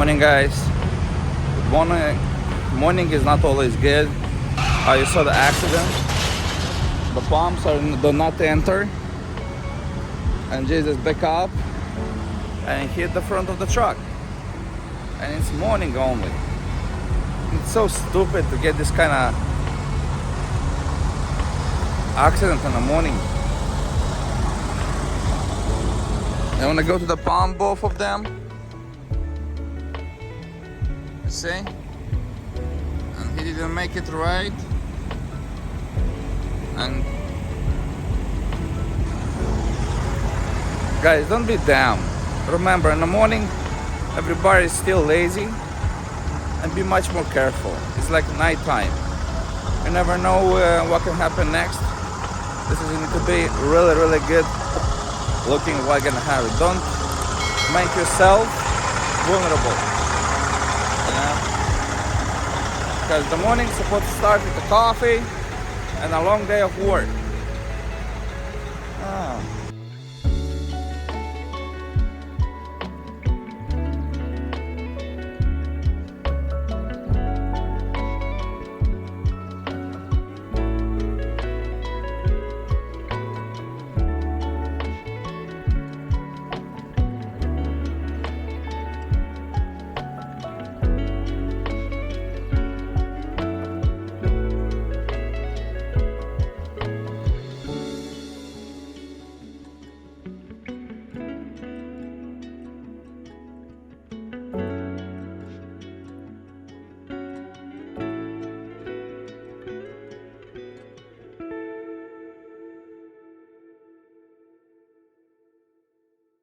morning, guys. Good morning. Morning is not always good. You saw the accident. The pumps do not enter, and Jesus back up and hit the front of the truck. And it's morning only. It's so stupid to get this kind of accident in the morning. I want to go to the pump, both of them. You see? And he didn't make it right. And guys, don't be dumb. Remember, in the morning, everybody is still lazy, and be much more careful. It's like nighttime. You never know what can happen next. This is going to be really, really good looking what gonna happen. Don't make yourself vulnerable. Because the morning's supposed to start with the coffee and a long day of work.